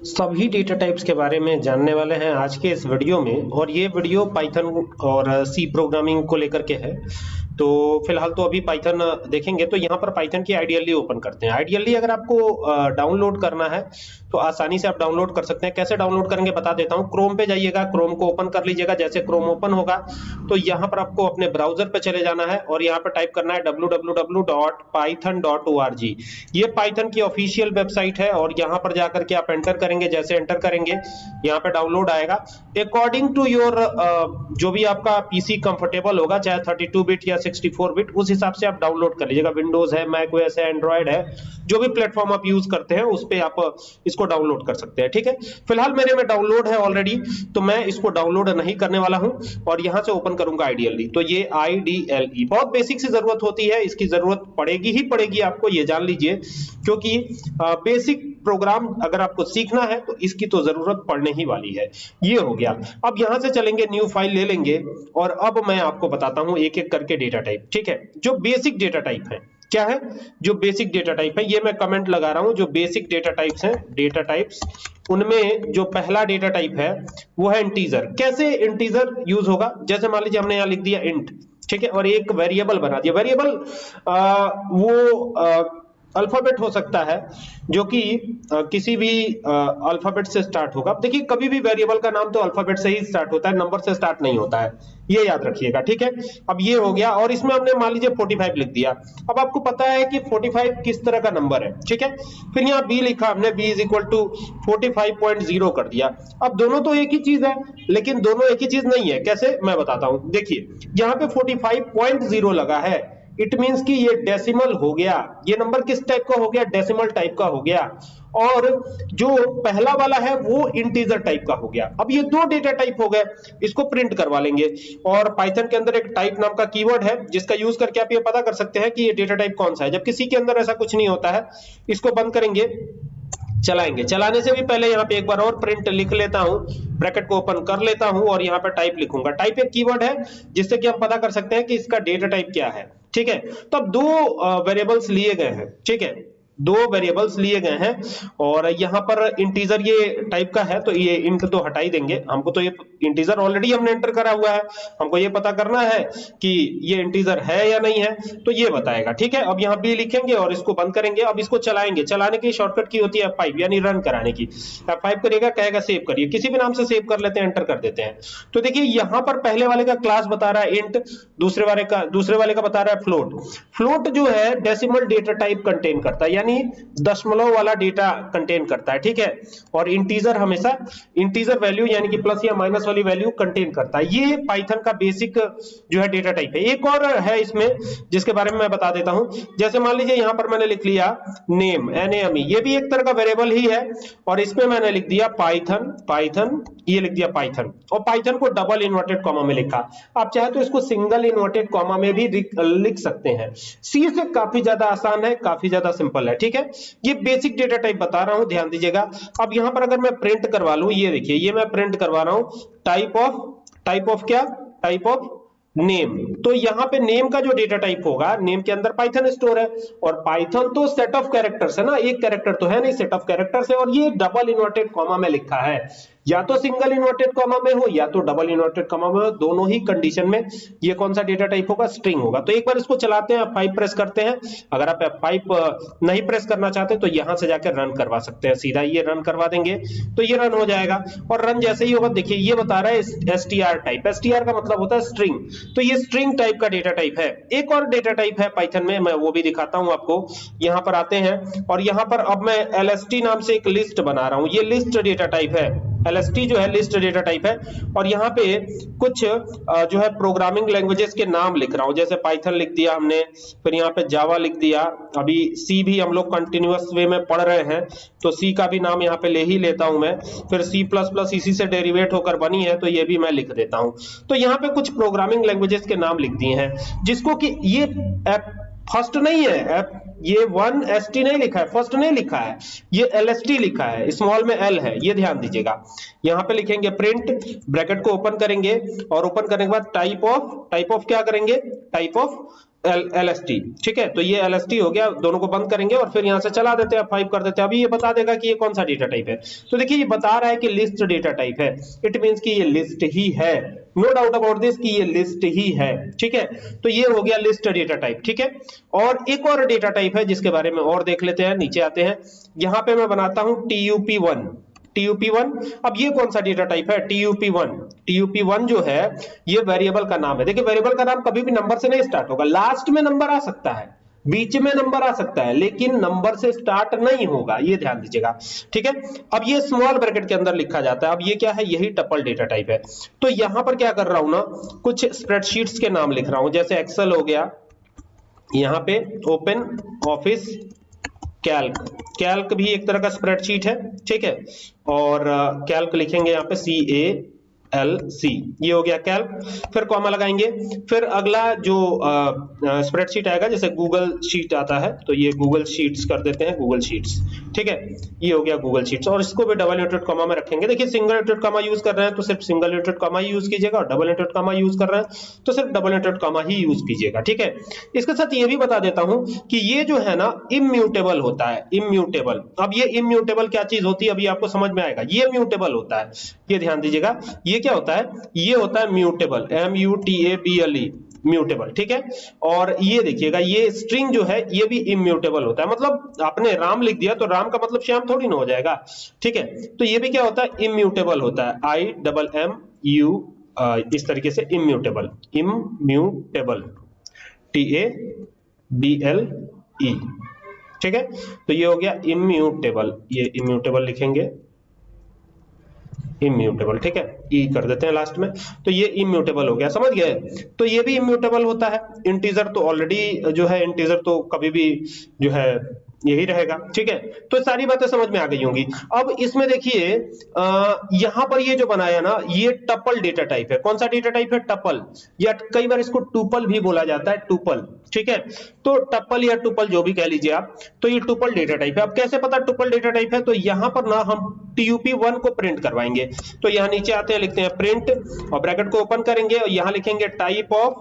सभी data types के बारे में जानने वाले हैं आज के इस वीडियो में। और ये वीडियो पाइथन और सी प्रोग्रामिंग को लेकर के है। तो फिलहाल तो अभी पाइथन देखेंगे। तो यहाँ पर पाइथन की आइडियली ओपन करते हैं। आइडियली अगर आपको डाउनलोड करना है तो आसानी से आप डाउनलोड कर सकते हैं। कैसे डाउनलोड करेंगे बता देता हूँ। क्रोम पे जाइएगा, क्रोम को ओपन कर लीजिएगा। जैसे क्रोम ओपन होगा तो यहाँ पर आपको अपने ब्राउजर पे चले जाना है और यहाँ पर टाइप करना है www.python.org। ये पाइथन की ऑफिशियल वेबसाइट है और यहाँ पर जाकर के आप एंटर करेंगे। जैसे एंटर करेंगे यहाँ पे डाउनलोड आएगा। अकॉर्डिंग टू योर जो भी आपका पीसी कंफर्टेबल होगा, चाहे 32 बिट या 64 बिट, उस हिसाब से आप डाउनलोड कर लीजिएगा। विंडोज है, मैक ओएस है, एंड्रॉइड है, जो भी प्लेटफॉर्म आप यूज करते हैं उस पे आप इसको डाउनलोड कर सकते हैं। ठीक है, फिलहाल मेरे में डाउनलोड है ऑलरेडी, तो मैं इसको डाउनलोड नहीं करने वाला हूं और यहां से ओपन करूंगा आइडियली। तो ये IDLE बहुत बेसिक सी जरूरत होती है, इसकी जरूरत पड़ेगी ही पड़ेगी आपको, ये जान लीजिए। क्योंकि बेसिक प्रोग्राम अगर आपको सीखना है तो इसकी तो जरूरत पड़ने ही वाली है। ये हो गया। अब यहां से चलेंगे, न्यू फाइल ले लेंगे और अब मैं आपको बताता हूं एक एक करके डेटा टाइप। ठीक है, जो बेसिक डेटा टाइप है क्या है, जो बेसिक डेटा टाइप है, ये मैं कमेंट लगा रहा हूं। जो बेसिक डेटा टाइप्स हैं, डेटा टाइप्स, उनमें जो पहला डेटा टाइप है वो है इंटीजर। कैसे इंटीजर यूज होगा, जैसे मान लीजिए हमने यहां लिख दिया इंट, ठीक है, और एक वेरिएबल बना दिया। वेरिएबल वो अल्फाबेट हो सकता है जो कि किसी भी अल्फाबेट से स्टार्ट होगा। देखिए कभी भी वेरिएबल का नाम तो अल्फाबेट से ही स्टार्ट होता है, नंबर से स्टार्ट नहीं होता है, ये याद रखिएगा। ठीक है, अब ये हो गया और इसमें हमने मान लीजिए 45 लिख दिया। अब आपको पता है कि 45 किस तरह का नंबर है। ठीक है, फिर यहाँ b लिखा हमने, b इज इक्वल टू 45.0 कर दिया। अब दोनों तो एक ही चीज है, लेकिन दोनों एक ही चीज नहीं है। कैसे, मैं बताता हूं। देखिए यहाँ पे 45.0 लगा है, इट मींस कि ये डेसिमल हो गया। ये नंबर किस टाइप का हो गया, डेसिमल टाइप का हो गया। और जो पहला वाला है वो इंटीजर टाइप का हो गया। अब ये दो डेटा टाइप हो गए, इसको प्रिंट करवा लेंगे। और पाइथन के अंदर एक टाइप नाम का कीवर्ड है जिसका यूज करके आप ये पता कर सकते हैं कि ये डेटा टाइप कौन सा है, जबकि सी के अंदर ऐसा कुछ नहीं होता है। इसको बंद करेंगे, चलाएंगे। चलाने से भी पहले यहाँ पे एक बार और प्रिंट लिख लेता हूं, ब्रैकेट को ओपन कर लेता हूं और यहाँ पे टाइप लिखूंगा। टाइप एक कीवर्ड है जिससे कि हम पता कर सकते हैं कि इसका डेटा टाइप क्या है। ठीक है, तो अब दो वेरिएबल्स लिए गए हैं। ठीक है, दो वेरिएबल्स लिए गए हैं और यहाँ पर इंटीजर ये टाइप का है, तो ये इंट तो हटा ही देंगे। हमको तो ये इंटीजर ऑलरेडी हमने एंटर करा हुआ है, हमको ये पता करना है कि ये इंटीजर है या नहीं है, तो ये बताएगा। ठीक है, अब यहाँ b लिखेंगे और इसको बंद करेंगे। अब इसको चलाएंगे। चलाने की शॉर्टकट की होती है F5, यानी रन कराने की। F5 करिएगा, कहेगा सेव करिए, किसी भी नाम से सेव कर लेते हैं, एंटर कर देते हैं। तो देखिए यहाँ पर पहले वाले का क्लास बता रहा है इंट, दूसरे वाले का बता रहा है फ्लोट। फ्लोट जो है डेसिमल डेटा टाइप कंटेन करता है, यानी दशमलव वाला डेटा कंटेन करता है। ठीक है, और इंटीजर हमेशा इंटीजर वैल्यू यानी कि प्लस या माइनस वाली वैल्यू कंटेन करता है। ये पाइथन का बेसिक जो है डेटा टाइप है। एक और है इसमें जिसके बारे में मैं बता देता हूं। जैसे मान लीजिए यहां पर मैंने लिख लिया नेम, NAME, ये भी एक तरह का वेरिएबल ही है और इसमें मैंने लिख दिया पाइथन, ये लिख दिया पाइथन, और पाइथन को डबल इन्वर्टेड कॉमा में लिखा। आप चाहे तो इसको सिंगल इन्वर्टेड कॉमा में भी लिख सकते हैं। सी से काफी ज्यादा आसान है, काफी ज्यादा सिंपल है। ठीक है, ये बेसिक डेटा टाइप बता रहा हूं, ध्यान दीजिएगा। अब यहां पर अगर मैं प्रिंट करवा लूं, ये देखिए, ये मैं प्रिंट करवा रहा हूं टाइप ऑफ क्या, टाइप ऑफ नेम। तो यहाँ पे नेम का जो डेटा टाइप होगा, नेम के अंदर पाइथन स्टोर है और पाइथन तो सेट ऑफ कैरेक्टर्स है ना, एक कैरेक्टर तो है नहीं, सेट ऑफ कैरेक्टर्स है। और ये डबल इन्वर्टेड कॉमा में लिखा है, या तो सिंगल इन्वर्टेड कॉमा में हो या तो डबल इन्वर्टेड कॉमा में हो, दोनों ही कंडीशन में ये कौन सा डेटा टाइप होगा, स्ट्रिंग होगा। तो एक बार इसको चलाते हैं, F5 प्रेस करते हैं। अगर आप F5 नहीं प्रेस करना चाहते तो यहां से जाकर रन करवा सकते हैं, सीधा ये रन करवा देंगे तो ये रन हो जाएगा। और रन जैसे ही होगा, देखिए ये बता रहा है str टाइप। str का मतलब होता है स्ट्रिंग, तो ये स्ट्रिंग टाइप का डेटा टाइप है। एक और डेटा टाइप है पाइथन में, मैं वो भी दिखाता हूं आपको। यहां पर आते हैं और यहां पर अब मैं LST नाम से एक लिस्ट बना रहा हूं। ये लिस्ट डेटा टाइप है, LST जो है लिस्ट डेटा टाइप है। और यहाँ पे कुछ जो है प्रोग्रामिंग लैंग्वेजेस के नाम लिख रहा हूँ। जैसे पाइथन लिख दिया हमने, फिर यहाँ पे जावा लिख दिया। अभी सी भी हम लोग कंटिन्यूअस वे में पढ़ रहे हैं तो सी का भी नाम यहाँ पे ले ही लेता हूं मैं। फिर C++ इसी से डेरिवेट होकर बनी है तो ये भी मैं लिख देता हूं। तो यहाँ पे कुछ प्रोग्रामिंग लैंग्वेजेस के नाम लिख दिए हैं, जिसको कि ये फर्स्ट नहीं है, ये 1ST नहीं लिखा है, फर्स्ट नहीं लिखा है, ये LST लिखा है, स्मॉल में L है, ये ध्यान दीजिएगा। यहां पे लिखेंगे प्रिंट, ब्रैकेट को ओपन करेंगे और ओपन करने के बाद टाइप ऑफ क्या करेंगे, टाइप ऑफ LST, ठीक है। तो ये LST हो गया, दोनों को बंद करेंगे और फिर यहां से चला देते हैं, 5 कर देते हैं। अभी ये बता देगा कि ये कौन सा डेटा टाइप है। तो देखिए ये बता रहा है कि लिस्ट डेटा टाइप है, इट मींस कि ये लिस्ट ही है, नो डाउट अबाउट दिस कि ये लिस्ट ही है, ठीक है। तो ये हो गया लिस्ट डेटा टाइप, ठीक है। और एक और डेटा टाइप है जिसके बारे में और देख लेते हैं, नीचे आते हैं, यहां पे मैं बनाता हूं TUP1। TUP1, अब ये कौन सा डेटा टाइप है? TUP1। TUP1 जो है ये वेरिएबल का नाम है। देखिए वेरिएबल का नाम कभी भी नंबर से नहीं स्टार्ट होगा, लास्ट में नंबर आ सकता है, बीच में नंबर आ सकता है, लेकिन नंबर से स्टार्ट नहीं होगा, ये ध्यान दीजिएगा, ठीक है। अब ये स्मॉल ब्रैकेट के अंदर लिखा जाता है। अब ये क्या है? यही टपल डेटा टाइप है। तो यहां पर क्या कर रहा हूं ना, कुछ स्प्रेडशीट्स के नाम लिख रहा हूं, जैसे एक्सेल हो गया, यहां पे ओपन ऑफिस कैल्क, कैल्क भी एक तरह का स्प्रेडशीट है, ठीक है। और कैल्क लिखेंगे यहाँ पे CALC, ये हो गया कैल्क, फिर कॉमा लगाएंगे। फिर अगला जो स्प्रेडशीट आएगा, जैसे गूगल शीट आता है, तो ये गूगल शीट्स कर देते हैं, गूगल शीट्स, ठीक है। ये हो गया गूगल शीट्स, और इसको भी डबल इंटरेड कॉमा में रखेंगे। देखिए सिंगल इंटरेड कॉमा यूज कर रहे हैं तो सिर्फ सिंगल इंटरेड कॉमा ही यूज कीजिएगा, और डबल इंटरेड कॉमा यूज कर रहे हैं तो सिर्फ डबल इंटरेड कॉमा ही यूज कीजिएगा, ठीक है। इसके साथ ये भी बता देता हूं कि ये जो है ना इम्यूटेबल होता है, इम्यूटेबल। अब ये इम्यूटेबल क्या चीज होती है अभी आपको समझ में आएगा। ये म्यूटेबल होता है, ये ध्यान दीजिएगा, ये क्या होता है? ये होता है म्यूटेबल, MUTABLE, म्यूटेबल, ठीक है। और ये देखिएगा, ये स्ट्रिंग जो है ये भी इम्यूटेबल होता है, मतलब आपने राम लिख दिया तो राम का मतलब श्याम थोड़ी ना हो जाएगा, ठीक है। तो ये भी क्या होता है? इम्यूटेबल होता है, IMMU, इस तरीके से इम्यूटेबल, इम्यूटेबल, TABLE, ठीक है। तो ये हो गया इम्यूटेबल, ये इम्यूटेबल लिखेंगे, इम्यूटेबल, ठीक है, ई कर देते हैं लास्ट में। तो ये इम्यूटेबल हो गया, समझ गए। तो ये भी इम्यूटेबल होता है। इंटीजर तो ऑलरेडी जो है, इंटीजर तो कभी भी जो है यही रहेगा, ठीक है। तो सारी बातें समझ में आ गई होंगी। अब इसमें देखिए यहां पर ये जो बनाया ना, ये टपल डेटा टाइप है। कौन सा डेटा टाइप है? टपल, या कई बार इसको टुपल भी बोला जाता है, टुपल, ठीक है। तो टपल या टुपल जो भी कह लीजिए आप, तो ये टुपल डेटा टाइप है। अब कैसे पता टुपल डेटा टाइप है? तो यहां पर ना हम TUP1 को प्रिंट करवाएंगे। तो यहां नीचे आते हैं, लिखते हैं प्रिंट, और ब्रैकेट को ओपन करेंगे और यहां लिखेंगे टाइप ऑफ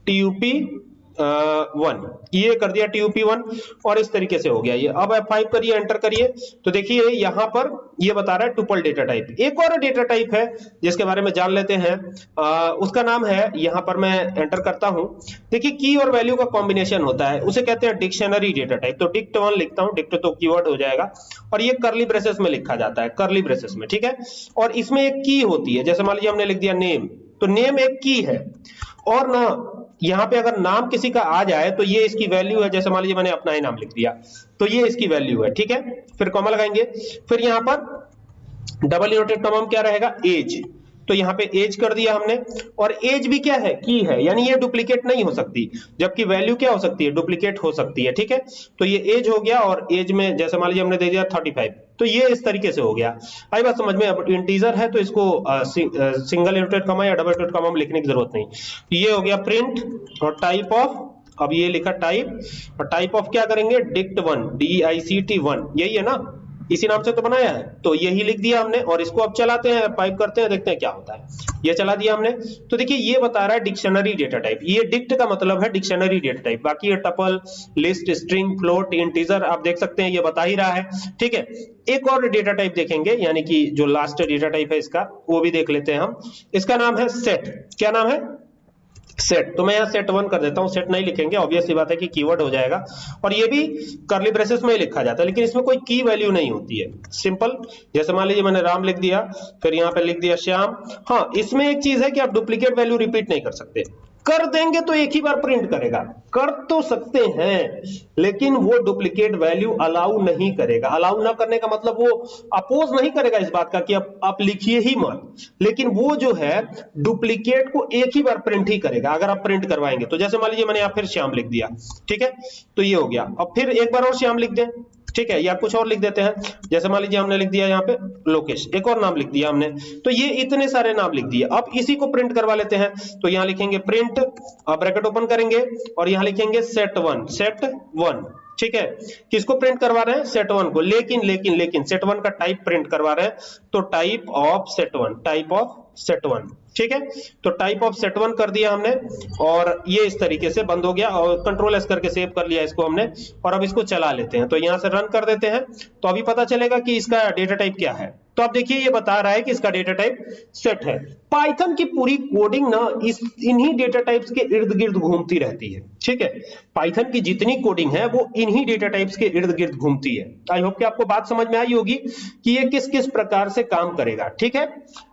TUP1, ये कर दिया TUP1, और इस तरीके से हो गया ये। अब F5 करिए, एंटर करिए, तो देखिए यहां पर ये बता रहा है टुपल डेटा टाइप। एक और डेटा टाइप है जिसके बारे में जान लेते हैं, उसका नाम है, यहां पर मैं एंटर करता हूं, देखिए की और वैल्यू का कॉम्बिनेशन होता है, उसे कहते हैं डिक्शनरी डेटा टाइप। तो dict1 लिखता हूं, डिक्ट तो कीवर्ड हो जाएगा, और ये कर्ली ब्रेसेस में लिखा जाता है, कर्ली ब्रेसेस में, ठीक है। और इसमें एक की होती है, जैसे मान लीजिए हमने लिख दिया नेम, तो नेम एक की है, और ना यहां पे अगर नाम किसी का आ जाए तो ये इसकी वैल्यू है, जैसे मान लीजिए मैंने अपना ही नाम लिख दिया, तो ये इसकी वैल्यू है, ठीक है। फिर कॉमा लगाएंगे, फिर यहां पर डबल इनवर्टेड कॉमा क्या रहेगा? एज, तो यहां पे एज कर दिया हमने, और एज भी क्या है? की है, यानी ये डुप्लीकेट नहीं हो सकती, जबकि वैल्यू क्या हो सकती है? डुप्लीकेट हो सकती है, ठीक है। तो ये एज हो गया, और एज में जैसे मान लीजिए हमने दे दिया 35, तो ये इस तरीके से हो गया। आई बात समझ में? अब इंटीजर है तो इसको सिंगल इनवर्टेड कॉमा या डबल इनवर्टेड कॉमा में लिखने की जरूरत नहीं। ये हो गया प्रिंट, और टाइप ऑफ, अब ये लिखा टाइप, और टाइप ऑफ क्या करेंगे? dict1, DICT1, यही है ना, इसी नाम से तो बनाया है, तो यही लिख दिया हमने। और इसको अब चलाते हैं, पाइप करते हैं, देखते हैं क्या होता है। ये चला दिया हमने, तो देखिए ये बता रहा है डिक्शनरी डेटा टाइप। ये डिक्ट का मतलब है डिक्शनरी डेटा टाइप, बाकी ये tuple, list, string, float, integer आप देख सकते हैं, ये बता ही रहा है, ठीक है। एक और डेटा टाइप देखेंगे, यानी कि जो लास्ट डेटा टाइप है इसका, वो भी देख लेते हैं हम। इसका नाम है सेट। क्या नाम है? सेट। तो मैं यहाँ set1 कर देता हूँ, सेट नहीं लिखेंगे, ऑब्वियस सी बात है कि कीवर्ड हो जाएगा, और ये भी कर्ली ब्रेसेस में ही लिखा जाता है, लेकिन इसमें कोई की वैल्यू नहीं होती है, सिंपल। जैसे मान लीजिए मैंने राम लिख दिया, फिर यहाँ पे लिख दिया श्याम। हाँ, इसमें एक चीज है कि आप डुप्लीकेट वैल्यू रिपीट नहीं कर सकते, कर देंगे तो एक ही बार प्रिंट करेगा, कर तो सकते हैं, लेकिन वो डुप्लीकेट वैल्यू अलाउ नहीं करेगा। अलाउ ना करने का मतलब वो अपोज नहीं करेगा इस बात का कि आप लिखिए ही मत, लेकिन वो जो है डुप्लीकेट को एक ही बार प्रिंट ही करेगा अगर आप प्रिंट करवाएंगे। तो जैसे मान लीजिए मैंने यहाँ फिर श्याम लिख दिया, ठीक है, तो ये हो गया। अब फिर एक बार और श्याम लिख दें, ठीक है, या कुछ और लिख देते हैं, जैसे मान लीजिए हमने लिख दिया यहाँ पे लोकेश, एक और नाम लिख दिया हमने, तो ये इतने सारे नाम लिख दिए। अब इसी को प्रिंट करवा लेते हैं, तो यहाँ लिखेंगे प्रिंट, ब्रैकेट ओपन करेंगे और यहाँ लिखेंगे set1, ठीक है। किसको प्रिंट करवा रहे हैं? set1 को, लेकिन set1 का टाइप प्रिंट करवा रहे हैं, तो टाइप ऑफ set1, ठीक है, तो टाइप ऑफ सेट वन कर दिया हमने और ये इस तरीके से बंद हो गया और कंट्रोल एस करके सेव कर लिया इसको हमने। और अब इसको चला लेते हैं, तो यहां से रन कर देते हैं, तो अभी पता चलेगा कि इसका डेटा टाइप क्या है। तो आप देखिए ये बता रहा है कि इसका डेटा टाइप सेट है। पाइथन की पूरी कोडिंग ना इन्हीं डेटा टाइप्स के इर्द गिर्द घूमती रहती है, ठीक है। पाइथन की जितनी कोडिंग है वो इन्हीं डेटा टाइप्स के इर्द गिर्द घूमती है। आई होप कि आपको बात समझ में आई होगी कि ये किस किस प्रकार से काम करेगा, ठीक है।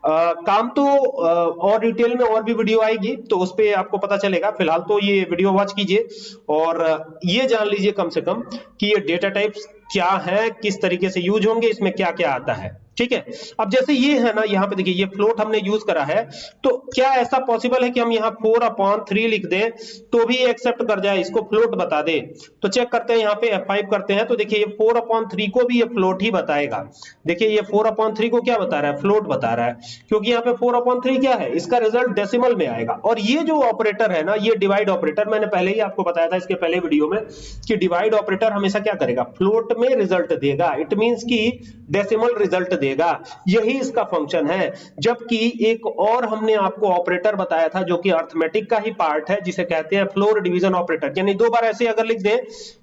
काम तो और डिटेल में और भी वीडियो आएगी तो उस पर आपको पता चलेगा। फिलहाल तो ये वीडियो वॉच कीजिए और ये जान लीजिए कम से कम कि ये डेटा टाइप्स क्या है, किस तरीके से यूज होंगे, इसमें क्या क्या आता है, ठीक है। अब जैसे ये है ना, यहाँ पे देखिए ये फ्लोट हमने यूज करा है, तो क्या ऐसा पॉसिबल है कि हम यहाँ 4/3 लिख दें तो भी एक्सेप्ट कर जाए, इसको फ्लोट बता दे? तो चेक करते हैं, यहाँ पे F5 करते हैं, तो देखिए ये 4/3 को भी ये फ्लोट ही बताएगा। देखिए ये 4/3 को क्या बता रहा है, फ्लोट बता रहा है, क्योंकि यहाँ पे 4/3 क्या है, इसका रिजल्ट डेसिमल में आएगा। और ये जो ऑपरेटर है ना, ये डिवाइड ऑपरेटर, मैंने पहले ही आपको बताया था इसके पहले वीडियो में कि डिवाइड ऑपरेटर हमेशा क्या करेगा, फ्लोट में रिजल्ट देगा। इट मींस कि डेसिमल रिजल्ट देगा, यही इसका फंक्शन है। जबकि एक और हमने आपको ऑपरेटर बताया था जो कि अर्थमेटिक का ही पार्ट है, जिसे कहते हैं फ्लोर डिवीजन ऑपरेटर। यानी दो बार ऐसे अगर लिख दें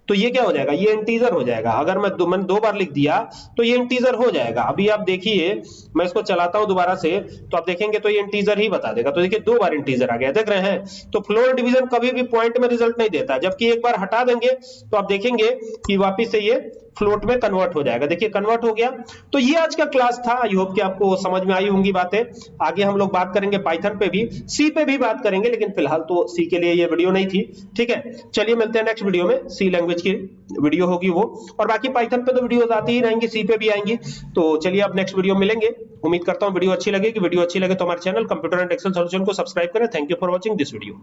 तो ये क्या हो जाएगा, ये इंटीजर हो जाएगा। अगर मैंने दो बार लिख दिया तो ये इंटीजर हो जाएगा। अभी आप देखिए, मैं इसको चलाता हूं दोबारा से, तो आप देखेंगे तो ये इंटीजर ही बता देगा। तो देखिए 2 बार इंटीजर आ गया, देख रहे हैं। तो फ्लोर डिवीजन कभी भी पॉइंट में रिजल्ट नहीं देता, जबकि एक बार हटा देंगे तो आप देखेंगे कि वापिस से ये फ्लोट में कन्वर्ट हो जाएगा। देखिए कन्वर्ट हो गया। तो ये आज का क्लास था। आई होप कि आपको समझ में आई होंगी बातें। आगे हम लोग बात करेंगे पाइथन पे भी, सी पे भी बात करेंगे, लेकिन फिलहाल तो सी के लिए ये वीडियो नहीं थी, ठीक है। चलिए मिलते हैं नेक्स्ट वीडियो में, सी लैंग्वेज की वीडियो होगी वो, और बाकी पाइथन पे तो वीडियोस आती ही रहेंगी, सी पे भी आएंगी। तो चलिए अब नेक्स्ट वीडियो मिलेंगे। उम्मीद करता हूं वीडियो अच्छी लगेगी। वीडियो अच्छी लगे तो हमारे channel computer and Excel solution को सब्सक्राइब करें। Thank you for watching this video.